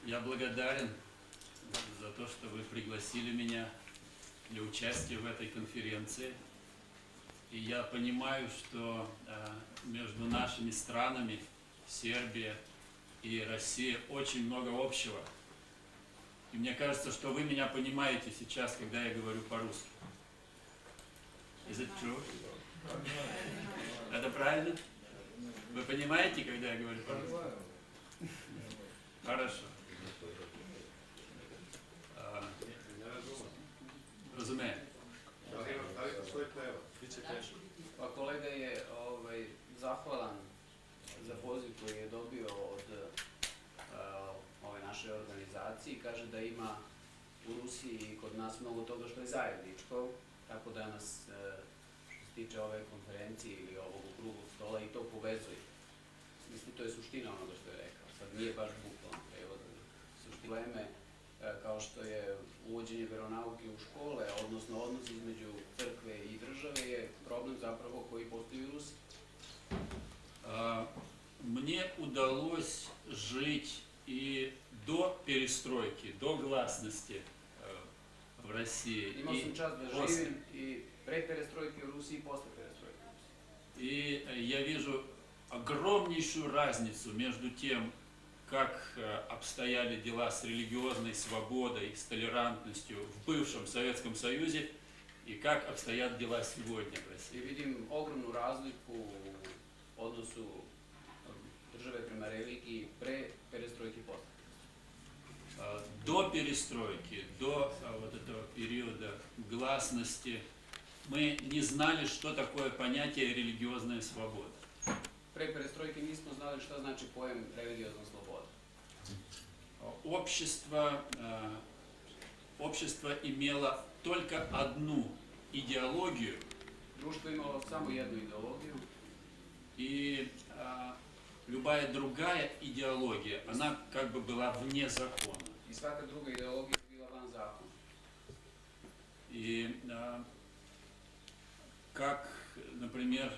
Я благодарен за то, что вы пригласили меня для участия в этой конференции. И я понимаю, что между нашими странами, Сербия и Россия, очень много общего. И мне кажется, что вы меня понимаете сейчас, когда я говорю по-русски. Is it true? Это правильно? Вы понимаете, когда я говорю по-русски? Хорошо. Razumem. Pa kolega je zahvalan za poziv koji je dobio od ove naše organizacije i kaže da ima u Rusiji i kod nas mnogo toga što je zajedničko, tako da nas što se tiče ove konferencije ili ovog okruglog stola i to povezuje. Mislim, to je suština onoga što je rekao. Sad nije baš bukvalno prevod. Suština kao što je uvođenje veronauke u škole, odnosno odnos između crkve i države je problem zapravo koji postoji u Rusiji. Мне удалось жить и до перестройки, до гласности в России. Imao sam čast da živim i pre perestrojke u Rusiji i posle perestrojke u Rusiji. И я вижу огромнейшую разницу между тем, как обстояли дела с религиозной свободой, с толерантностью в бывшем Советском Союзе и как обстоят дела сегодня в I России. vidim ogromnu razliku u odnosu države prema religiji pre perestrojke i posle. До перестройки, до вот этого периода гласности мы не знали, что такое понятие религиозная свобода. Pre perestrojke nismo znali šta znači pojem religiozna sloboda. Общество имело только одну идеологию, Društvo je imalo samo jednu ideologiju и любая другая идеология, она как бы была вне закона. i svaka druga ideologija je bila van zakona. И как, например,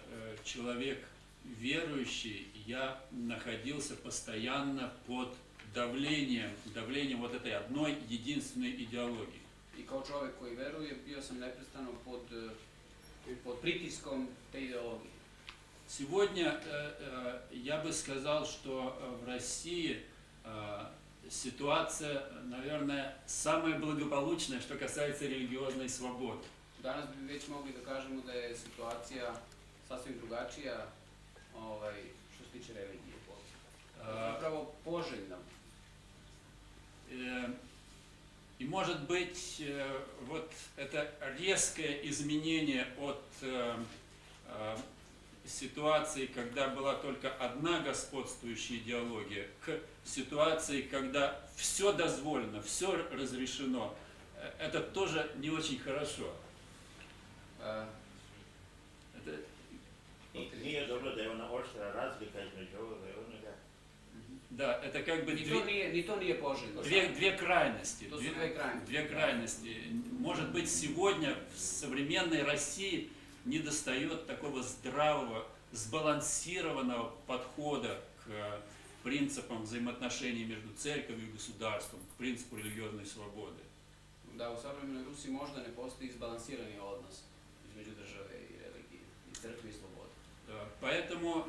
человек верующий, я находился постоянно под давлением вот этой одной единственной идеологии. I kao čovjek koji veruje, bio sam neprestano pod pritiskom te ideologije. Сегодня я бы сказал, что в России ситуация, наверное, самая благополучная, что касается религиозной свободы. Danas bi već mogli da kažemo da je situacija sasvim drugačija što se tiče religije. Zapravo poželjna. И может быть, вот это резкое изменение от ситуации, когда была только одна господствующая идеология, к ситуации, когда все дозволено, все разрешено, это тоже не очень хорошо. Nije dobro da je ona oštra razlika između ovoga i onoga. Да, это как бы Ni to nije poželjno. две крайности. To su dve krajnosti. Две крайности. Может быть, сегодня в современной России недостает такого здравого, сбалансированного подхода к принципам взаимоотношений между церковью и государством, к принципу религиозной свободы. Da u savremenoj Rusiji možda ne postoji izbalansirani odnos između države i religije, i crkve i slobode. Поэтому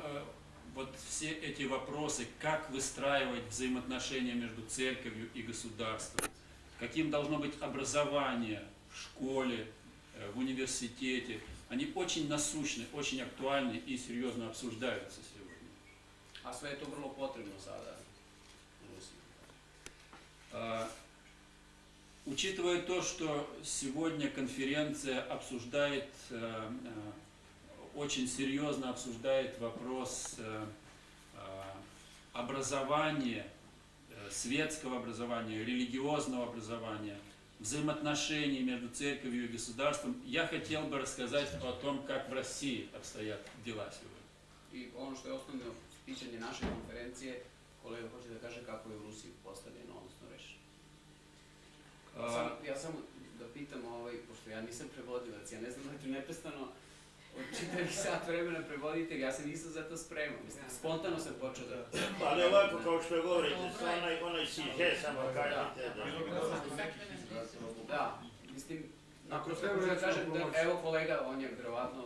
вот все эти вопросы, как выстраивать взаимоотношения между церковью и государством, каким должно быть образование в школе, в университете, они очень насущны, очень актуальны и серьезно обсуждаются сегодня. A sve je to vrlo potrebno sada u Rusiji. Учитывая то, что сегодня конференция обсуждает, очень серьезно обсуждает вопрос образования, светского образования, религиозного образования, взаимоотношений между церковью и государством, я хотел бы рассказать о том, как в России обстоят дела сегодня. I ono što je osnovno pitanje naše konferencije, kolega hoće da kaže kako je u Rusiji postavljeno, odnosno rešeno. Ja samo da pitam, pošto ja nisam prevodilac, ja ne znam da ću neprestano od čitavih sat vremena prevoditelj, ja se nisam za to spremao. Mislim, spontano sam počeo da... Ali ovako kao što govorite, onaj siže samo kažete da... Da, mislim, Ako ako treba da recimo kažem da, pomoći. evo kolega, on je vjerovatno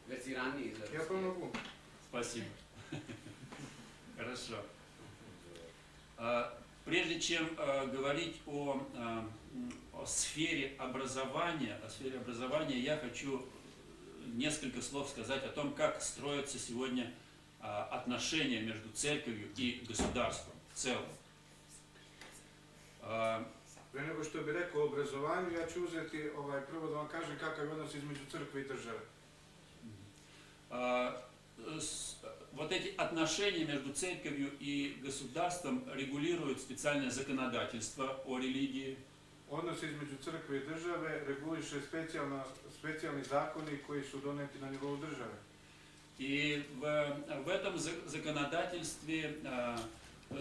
verziraniji za Ja помогу. Спасибо. Хорошо. Прежде чем говорить о сфере образования, я хочу несколько слов сказать о том, как строятся сегодня отношения между церковью и государством в целом. Pre nego što bi rekao o obrazovanju, ja ću uzeti prvo da vam kažem kakav je odnos između crkve i države. Вот эти отношения между церковью и государством регулирует специальное законодательство о религии. Odnos između crkve i države reguliše specijalni zakoni koji su doneti na nivou države. И в этом законодательстве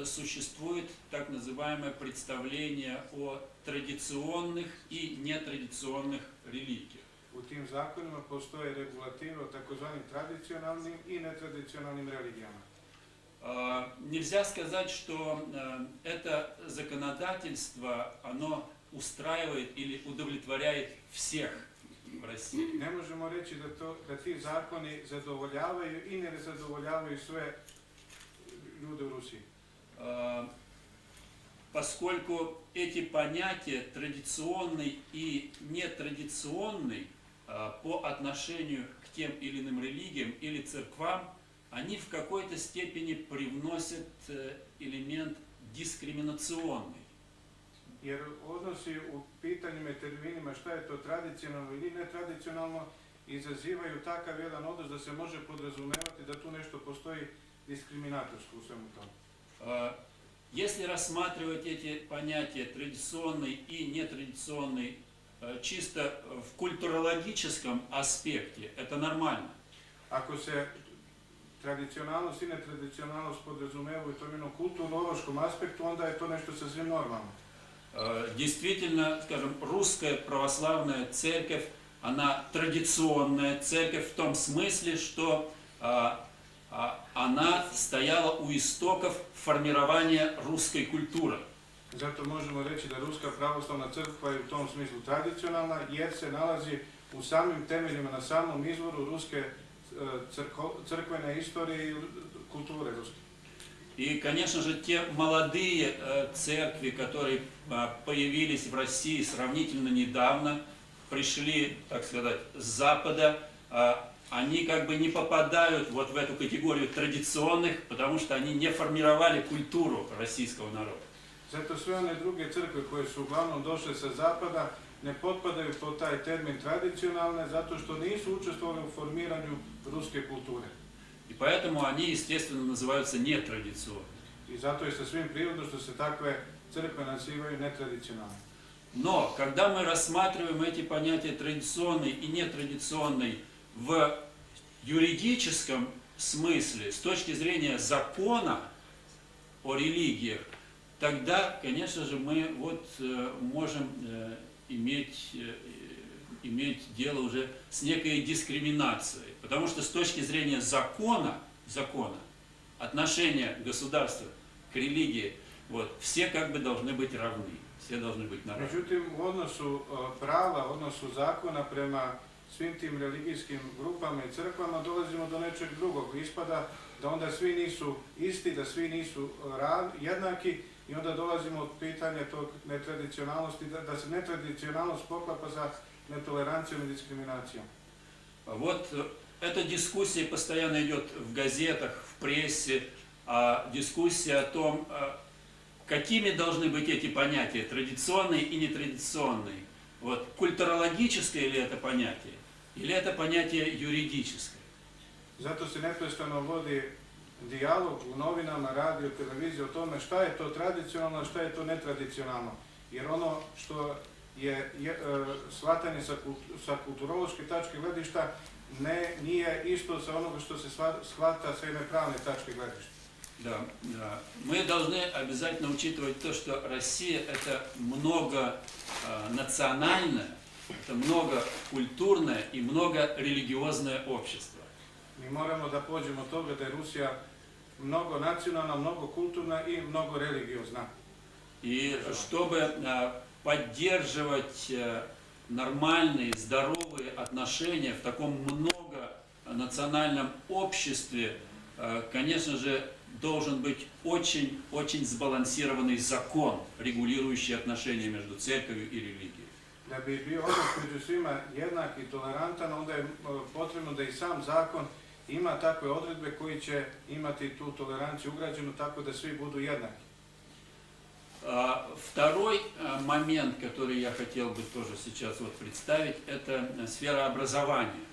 существует так называемое представление о традиционных и нетрадиционных религиях. U tim zakonima postoje regulativa o takozvanim tradicionalnim i netradicionalnim religijama. Нельзя сказать, что это законодательство, оно устраивает или удовлетворяет всех в России. Ne možemo reći da ti zakoni zadovoljavaju i ne zadovoljavaju sve ljude u Rusiji. Поскольку эти понятия традиционный и нетрадиционный по отношению к тем или иным религиям или церквам, они в какой-то степени привносят элемент дискриминационный. Jer odnosi u pitanjima i terminima šta je to tradicionalno ili netradicionalno izazivaju takav jedan odnos da se može podrazumevati da tu nešto postoji diskriminatorsko u svemu tomu. Если рассматривать эти понятия традиционный и нетрадиционный чисто в культурологическом аспекте, это нормально. Ako se tradicionalnost i netradicionalnost podrazumevaju u tom jednom kulturološkom aspektu, onda je to nešto sasvim normalno. Действительно, скажем, русская православная церковь, она традиционная церковь в том смысле, что она стояла у истоков формирования русской культуры. Zato možemo reći da Ruska pravoslavna crkva je u tom smislu tradicionalna jer se nalazi u samim temeljima, na samom izvoru ruske crkvene istorije i kulture ruske. И, конечно же, те молодые церкви, которые появились в России сравнительно недавно, пришли, так сказать, с Запада, они как бы не попадают вот в эту категорию традиционных, потому что они не формировали культуру российского народа. Zato sve one druge crkve koje su uglavnom došle sa zapada ne potpadaju pod taj termin tradicionalne zato što nisu učestvovali u formiranju ruske kulture. И поэтому они, естественно, называются нетрадиционными. I zato je sasvim prirodno što se takve crkve nazivaju netradicionalne. Но когда мы рассматриваем эти понятия традиционный и нетрадиционный в юридическом смысле, с точки зрения закона о религиях, тогда, конечно же, мы вот можем иметь дело уже с некой дискриминацией. Потому что с точки зрения закона, отношения государства к религии, вот, все как бы должны быть равны, все должны быть на равных. Međutim, u odnosu prava, odnosu zakona prema svim tim religijskim grupama i crkvama dolazimo do nečeg drugog. Ispada da onda svi nisu isti, da svi nisu jednaki i onda dolazimo od pitanja tog netradicionalnosti, da se netradicionalnost poklapa sa netolerancijom i diskriminacijom. Вот эта дискуссия постоянно идет в газетах, в прессе, дискуссия о том, какими должны быть эти понятия, традиционные и нетрадиционные. Вот, культурологическое ли это понятие, или это понятие юридическое? Zato se neprestano vodi dijalog u novinama, radio, televiziji o tome šta je to tradicionalno, šta je to netradicionalno. Jer ono što je shvatanje sa kulturološke tačke gledišta nije isto sa onoga što se shvata sa jedne pravne tačke gledišta. Да, да. Мы должны обязательно учитывать то, что Россия это многонациональная это многокультурное и многорелигиозное общество. Mi moramo da pođemo od toga da je Rusija mnogo nacionalna, mnogo kulturna i mnogo religiozna. И чтобы поддерживать нормальные, здоровые отношения в таком многонациональном обществе, конечно же, должен быть очень sбалансированный закон, регулирующий отношения между церковью и религией. Da bi bio odnos među svima jednak i tolerantan, onda je potrebno da i sam zakon ima takve odredbe koji će imati tu toleranciju ugrađenu tako da svi budu jednaki. Второй момент, который я хотел бы тоже сейчас вот представить, это сфера образования.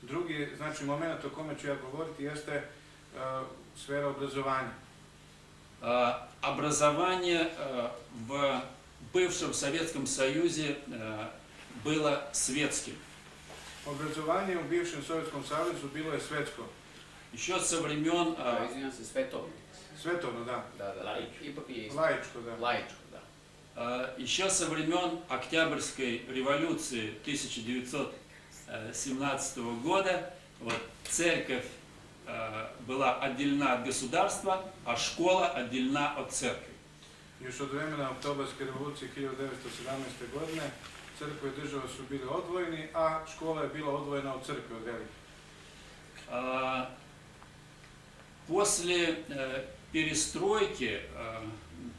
Drugi, znači, moment o kome ću ja govoriti jeste sfera obrazovanja. Образование в бывшем Советском Союзе было светским. Obrazovanje u bivšem Sovjetskom savezu bilo je svetsko. Еще со времен Izvinjam se, svetovno. Svetovno, da. Da, ipak je isto. Laičko, da. Laičko, da. еще со времен Октябрьской революции 1917 года вот, церковь была отделена от государства, а школа отделена от церкви. Još od vremena Oktobarske revolucije 1917. godine crkva i država su bili odvojeni, a škola je bila odvojena od crkve, od religije. После перестройки,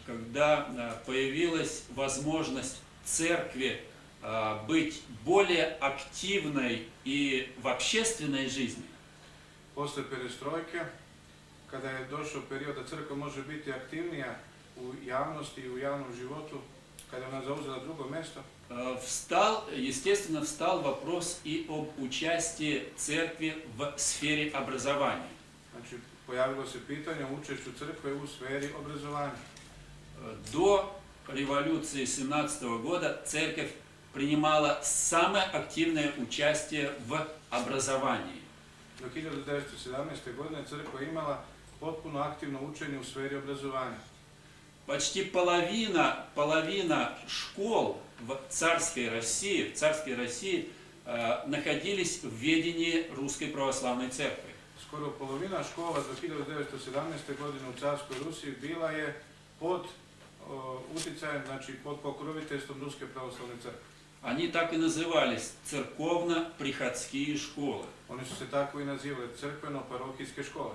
когда появилась возможность церкви быть более активной и в общественной жизни, Posle perestrojke, kada je došao period da crkva može biti aktivnija u javnosti i u javnom životu, kada je ona zauzela drugo mjesto, естественно, встал вопрос и об участии церкви в сфере образования. znači pojavilo se pitanje o učešću crkve u sferi obrazovanja. До революции 17 года церковь принимала самое активное участие в образовании. Do 1917. godine crkva je imala potpuno aktivno učenje u sferi obrazovanja. Почти половина школ в царской России находились в ведении Русской Православной Церкви. Skoro polovina škola do 1917. godine u carskoj Rusiji bila je pod utjecajem, znači pod pokroviteljstvom Ruske pravoslavne crkve. Они так и назывались церковно-приходские школы. Oni su se tako i nazivali, crkveno-parohijske škole.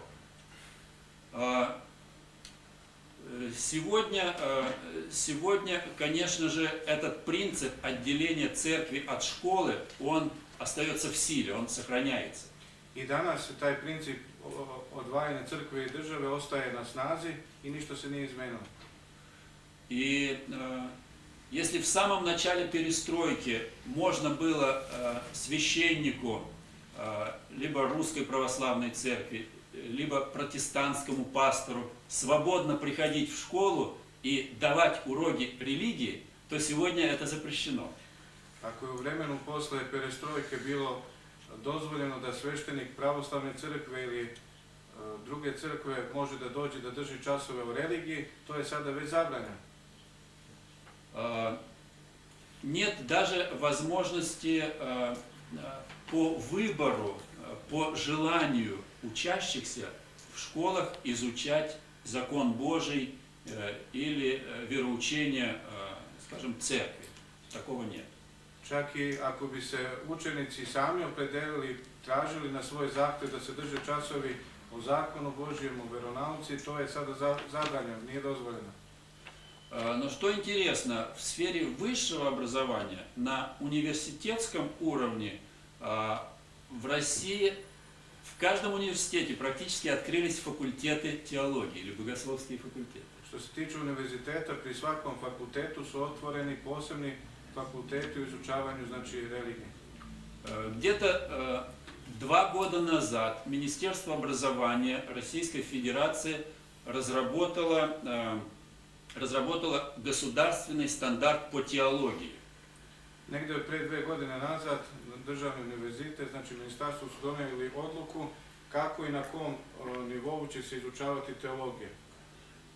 Сегодня, конечно же, этот принцип отделения церкви от школы, он остается в силе, он сохраняется. I danas taj princip odvajanja crkve i države ostaje na snazi i ništa se nije izmenilo. И если в самом начале перестройки можно было священнику либо Русской Православной Церкви, либо протестантскому пастору свободно приходить в школу и давать уроки религии, то сегодня это запрещено. Ako je u vremenu posle perestrojke bilo dozvoljeno da sveštenik pravoslavne crkve ili druge crkve može da dođe da drži časove o religiji, to je sada već zabranjeno. Нет даже возможности по выбору, по желанию учащихся в школах изучать закон Божий или вероучение, скажем, церкви. Такого нет. Čak i ako bi se učenici sami opredelili, tražili na svoj zahtjev da se drže časovi o zakonu Božjem, o veronauci, to je sada zabranjeno, nije dozvoljeno. Но что интересно, в сфере высшего образования, на университетском уровне в России в каждом университете практически открылись факультеты теологии или богословские факультеты. Što se tiče univerziteta, pri svakom fakultetu su otvoreni posebni fakulteti u izučavanju, znači, religije. Где-то 2 года назад Министерство образования Российской Федерации разработало государственный стандарт по теологии. Negdje pre 2 godine nazad državni univerzitet, znači ministarstvo, su donijeli odluku kako i na kom nivou će se izučavati teologija.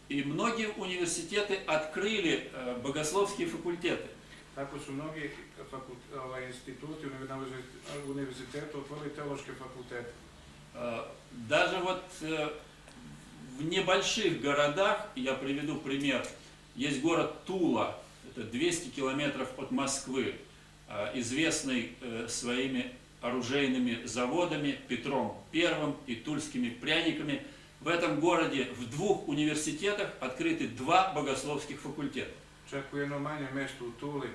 И многие университеты открыли богословские факультеты. Tako su mnogi instituti na univerzitetu otvorili teološke fakultete. Даже вот в небольших городах, я приведу пример, есть город Тула, это 200 километров от Москвы, известный своими оружейными заводами Петром I и тульскими пряниками. В этом городе в 2 университетах открыты 2 богословских факультета. Čak u jednom manjem mjestu u Tuli,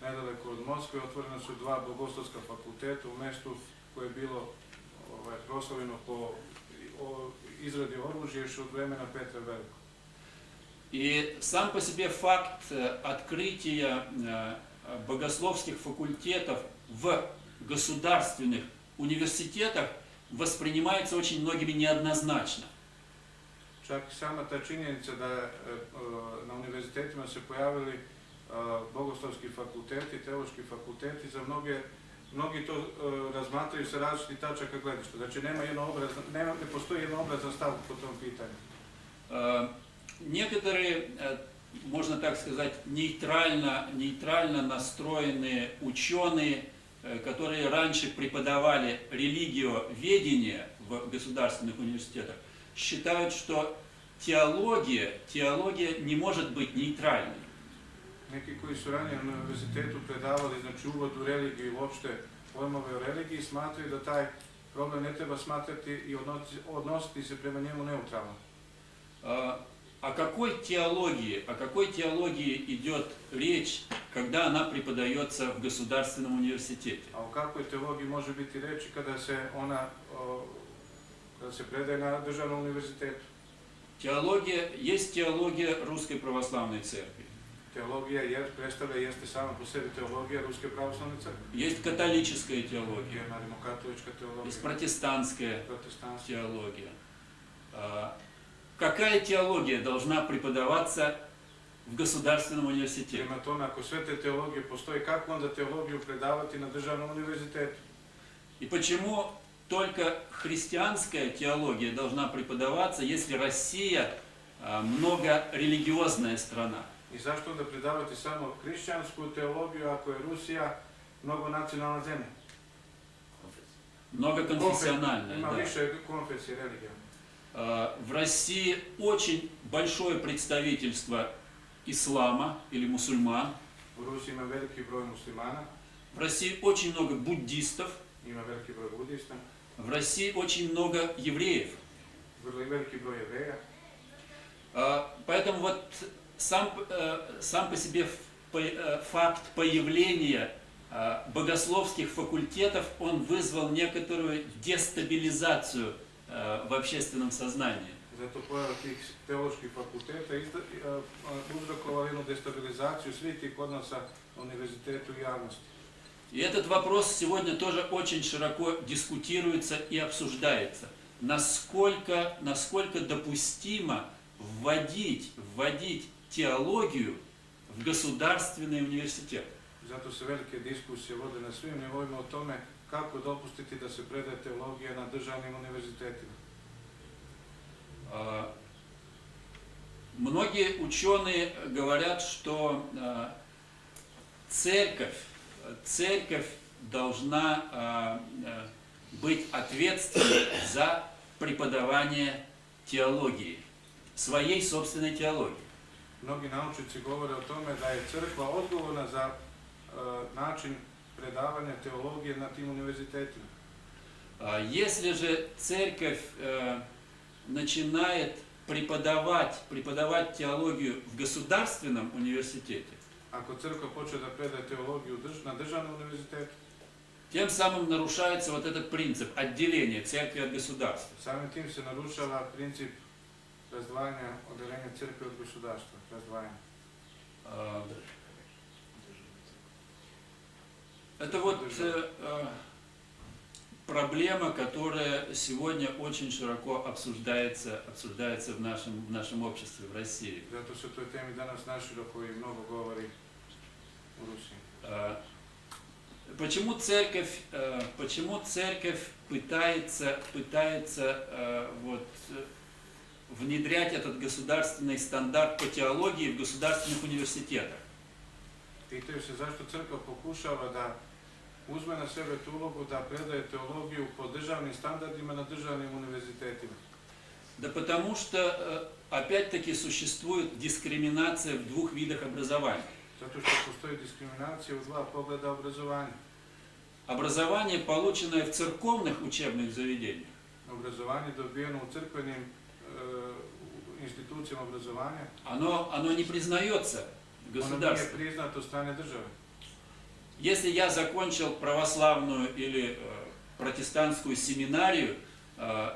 nedaleko od Moskve, otvorena su 2 bogoslovska fakulteta u mjestu koje je bilo proslavljeno po izradi oružja još od vremena Petra Velikog. И сам по себе факт открытия богословских факультетов в государственных университетах воспринимается очень многими неоднозначно. Čak i sama ta činjenica da na univerzitetima se pojavili bogoslovski fakulteti, teološki fakulteti, za mnogi to razmatraju sa različitih tačaka gledišta. Znači ne postoji jednoobrazan stav po tom pitanju. Некоторые, можно так сказать, нейтрально настроенные ученые, которые раньше преподавали религиоведение в государственных университетах, считают, что теология не может быть нейтральной. Neki koji su ranije na univerzitetu predavali uvod u religiju i uopšte pojmove o religiji, smatraju da taj problem ne treba smatrati i odnositi se prema njemu neutralno. О какой теологии идет речь, когда она преподается в государственном университете? A o kakvoj teologiji može biti reči kada se predaje na državnom univerzitetu? Есть теология Русской Православной Церкви. Teologija jeste sama po sebi teologija Ruske pravoslavne crkve. Есть католическая теология. Katolička teologija. Есть протестантская Protestantska. теология. Какая теология должна преподаваться в государственном университете? Prema tome, ako sve te teologije postoje, kako onda teologiju predavati на državnom univerzitetu? И почему только христианская теология должна преподаваться, если Россия многорелигиозная страна? I zašto onda predavati samo hrišćansku teologiju ako je Rusija mnogonacionalna zemlja? Многоконфессиональная. Ima Да. više konfesije religija. В России очень большое представительство ислама или мусульман. U Rusiji ima veliki broj muslimana, В России очень много буддистов. ima veliki broj budista, В России очень много евреев. vrlo veliki broj jevreja. Поэтому вот сам по себе факт появления богословских факультетов, он вызвал некоторую дестабилизацию в общественном сознании. Zato pojava tih teoloških fakulteta uzrokovala jednu destabilizaciju svih tih odnosa na univerzitetu i javnosti. И этот вопрос сегодня тоже очень широко дискутируется и обсуждается. Насколько допустимо вводить теологию в государственный университет? Zato se velike diskusije vode na svim nivoima o tome kako dopustiti da se predaje teologija na državnim univerzitetima. Многие ученые говорят, что церковь должна быть ответственной за преподавание теологии, своей собственной теологии. Mnogi naučnici govore o tome da je crkva odgovorna za način predavanja teologije na tim univerzitetima. Если же церковь начинает преподавать теологию в государственном университете, Ako crkva počne da predaje teologiju na državnom univerzitetu, тем самым нарушается вот этот принцип отделения церкви от государства. samim tim se narušava princip razdvajanja, oddeljenja crkve od gospodarstva, razdvajanja. Это вот проблема, которая сегодня очень широко обсуждается в нашем обществе, в России. Zato se o toj temi danas naširoko i mnogo govori u Rusiji. Почему церковь пытается внедрять этот государственный стандарт по теологии в государственных университетах? Pitaju se zašto crkva pokušava da uzme na sebe tu ulogu da predaje teologiju po državnim standardima na državnim univerzitetima. Да потому что, опять-таки, существует дискриминация в двух видах образования. Zato što postoji diskriminacija u dva pogleda obrazovanja. Образование, полученное в церковных учебных заведениях, Obrazovanje dobijeno u crkvenim institucijama obrazovanja, оно не признается ono nije государством. priznato od strane države. Если я закончил православную или протестантскую семинарию,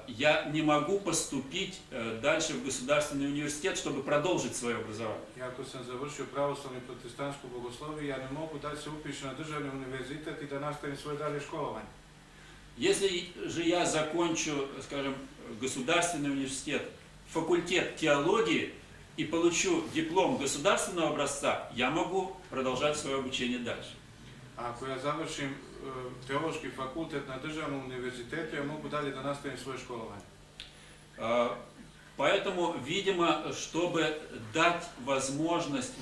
я не могу поступить дальше в государственный университет, чтобы продолжить свое образование. I ako sam završio pravoslavnu i protestantsku bogosloviju, ja ne mogu da se upišem na državni univerzitet i da nastavim svoje dalje školovanje. Если же я закончу, скажем, государственный университет, факультет теологии и получу диплом государственного образца, я могу продолжать свое обучение дальше. A ako ja završim teološki fakultet na državnom univerzitetu, ja mogu dalje da nastavim svoje školovanje. Поэтому, видимо, чтобы дать возможность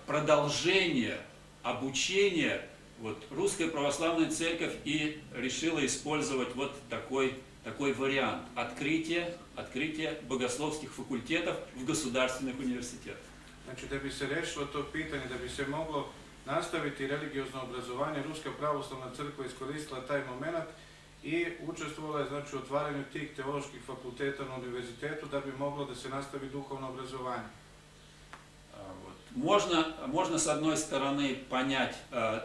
продолжения обучения, вот Русская Православная Церковь и решила использовать вот такой вариант открытия богословских факультетов в государственных университетах. Znači, da bi se rešilo to pitanje, da bi se moglo nastaviti religiozno obrazovanje, Ruska pravoslavna crkva iskoristila taj moment i učestvovala je, znači, u otvaranju tih teoloških fakulteta na univerzitetu da bi moglo da se nastavi duhovno obrazovanje. Можно с одной стороны понять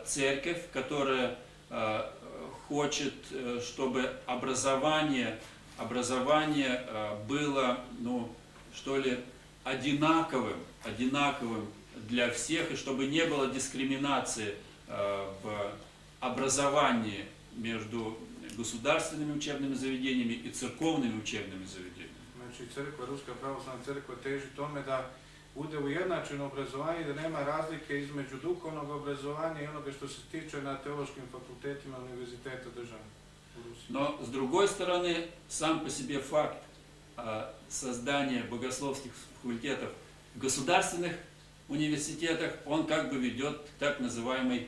церковь, которая хочет, чтобы образование было, одинаковым для всех, и чтобы не было дискриминации в образовании между государственными учебными заведениями и церковными учебными заведениями. Znači, crkva, Ruska pravoslavna crkva teži tome da bude ujednačeno obrazovanje, da nema razlike između duhovnog obrazovanja i onoga što se tiče na teološkim fakultetima univerziteta državnih u Rusiji. Но, с другой стороны, сам по себе факт создания богословских факультетов в государственных университетах, он как бы ведет к так называемой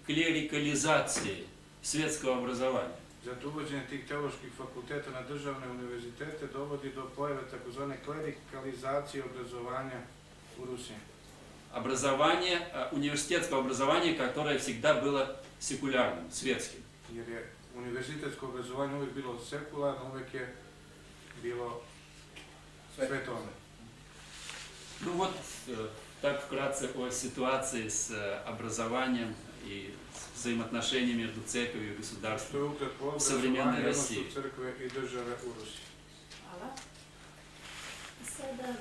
клерикализации светского образования. Zato uvođenje tih teoloških fakulteta na državne univerzitete dovodi do pojave takozvane klerikalizacije obrazovanja u Rusiji. Университетского образования, которое всегда было секулярным, светским. Jer je univerzitetsko obrazovanje uvijek bilo sekularno, uvijek je bilo svetovno. Ну вот, так вкратце о ситуации с образованием и взаимоотношениями между церковью и To государством. je ukratko u savremenoj obrazovanje Rusiji. odnosu crkve i države u Rusiji. Hvala. Sada da